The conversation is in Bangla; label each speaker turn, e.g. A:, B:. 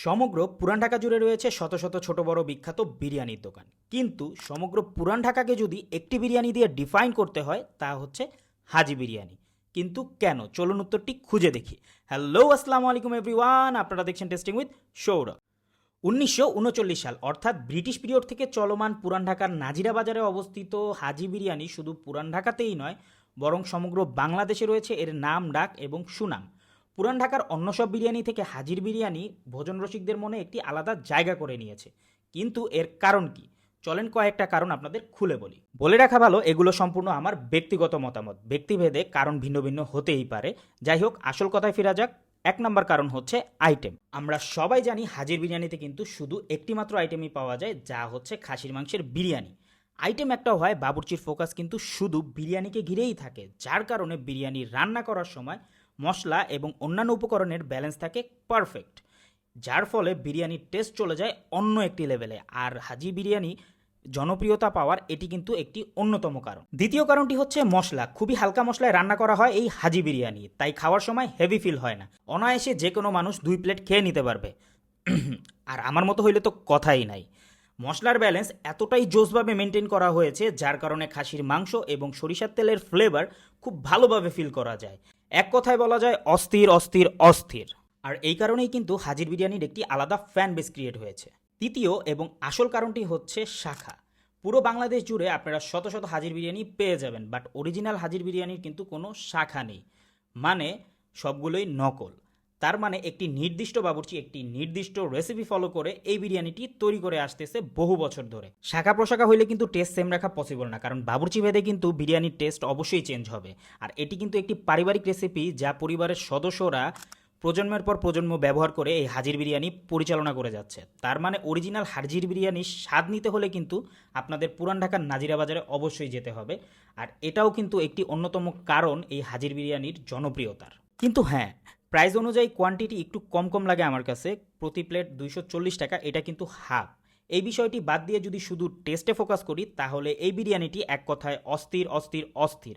A: সমগ্র পুরান ঢাকা জুড়ে রয়েছে শত শত ছোট বড় বিখ্যাত বিরিয়ানির দোকান, কিন্তু সমগ্র পুরান ঢাকাকে যদি একটি বিরিয়ানি দিয়ে ডিফাইন করতে হয় তা হচ্ছে হাজি বিরিয়ানি। কিন্তু কেন, চলুন উত্তরটি খুঁজে দেখি। হ্যালো, আসসালামু আলাইকুম এভরিওয়ান, আপনারা দেখছেন টেস্টিং উইথ সৌরভ। 1939 সাল অর্থাৎ ব্রিটিশ পিরিয়ড থেকে চলমান পুরান ঢাকার নাজিরা বাজারে অবস্থিত হাজি বিরিয়ানি শুধু পুরান ঢাকাতেই নয়, বরং সমগ্র বাংলাদেশে রয়েছে এর নাম ডাক এবং সুনাম। পুরান ঢাকার অন্য সব বিরিয়ানি থেকে হাজির বিরিয়ানি ভোজন রসিকদের মনে একটি আলাদা জায়গা করে নিয়েছে। কিন্তু এর কারণ কি? চলেন কয়েকটা কারণ আপনাদের খুলে বলে রাখা ভালো, এগুলো সম্পূর্ণ আমার ব্যক্তিগত মতামত, ব্যক্তিভেদে কারণ ভিন্ন ভিন্ন হতেই পারে। যাই হোক, আসল কথায় ফেরা যাক। এক নম্বর কারণ হচ্ছে আইটেম। আমরা সবাই জানি হাজির বিরিয়ানিতে কিন্তু শুধু একটি মাত্র আইটেমই পাওয়া যায়, যা হচ্ছে খাসির মাংসের বিরিয়ানি। আইটেম একটাও হয়, বাবুর্চির ফোকাস কিন্তু শুধু বিরিয়ানিকে ঘিরেই থাকে, যার কারণে বিরিয়ানি রান্না করার সময় মশলা এবং অন্যান্য উপকরণের ব্যালেন্স থাকে পারফেক্ট, যার ফলে বিরিয়ানির টেস্ট চলে যায় অন্য একটি লেভেলে। আর হাজি বিরিয়ানি জনপ্রিয়তা পাওয়ার এটি কিন্তু একটি অন্যতম কারণ। দ্বিতীয় কারণটি হচ্ছে মশলা। খুবই হালকা মশলায় রান্না করা হয় এই হাজি বিরিয়ানি, তাই খাওয়ার সময় হেভি ফিল হয় না। অনায়াসে যে কোনো মানুষ 2 প্লেট খেয়ে নিতে পারবে। আর আমার মতো হইলে তো কথাই নাই। মশলার ব্যালেন্স এতটাই জোসভাবে মেনটেন করা হয়েছে, যার কারণে খাসির মাংস এবং সরিষার তেলের ফ্লেভার খুব ভালোভাবে ফিল করা যায়। এক কথায় বলা যায় অস্থির অস্থির অস্থির। আর এই কারণেই কিন্তু হাজির বিরিয়ানির একটি আলাদা ফ্যান বেস ক্রিয়েট হয়েছে। তৃতীয় এবং আসল কারণটি হচ্ছে শাখা। পুরো বাংলাদেশ জুড়ে আপনারা শত শত হাজির বিরিয়ানি পেয়ে যাবেন, বাট অরিজিনাল হাজির বিরিয়ানির কিন্তু কোনো শাখা নেই, মানে সবগুলোই নকল। তার মানে একটি নির্দিষ্ট বাবুর্চি একটি নির্দিষ্ট রেসিপি ফলো করে এই বিরিয়ানিটি তৈরি করে আসতেছে বহু বছর ধরে। শাখা প্রশাখা হইলে কিন্তু টেস্ট সেম রাখা পসিবল না, কারণ বাবুর্চি ভেদে কিন্তু বিরিয়ানির টেস্ট অবশ্যই চেঞ্জ হবে। আর এটি কিন্তু একটি পারিবারিক রেসিপি, যা পরিবারের সদস্যরা প্রজন্মের পর প্রজন্ম ব্যবহার করে এই হাজির বিরিয়ানি পরিচালনা করে যাচ্ছে। তার মানে অরিজিনাল হাজির বিরিয়ানির স্বাদ নিতে হলে কিন্তু আপনাদের পুরান ঢাকার নাজিরা বাজারে অবশ্যই যেতে হবে। আর এটাও কিন্তু একটি অন্যতম কারণ এই হাজির বিরিয়ানির জনপ্রিয়তার। কিন্তু হ্যাঁ, প্রাইস অনুযায়ী কোয়ান্টিটি একটু কম কম লাগে আমার কাছে। প্রতি প্লেট 240 টাকা, এটা কিন্তু হাফ। এই বিষয়টি বাদ দিয়ে যদি শুধু টেস্টে ফোকাস করি, তাহলে এই বিরিয়ানিটি এক কথায় অস্থির অস্থির অস্থির।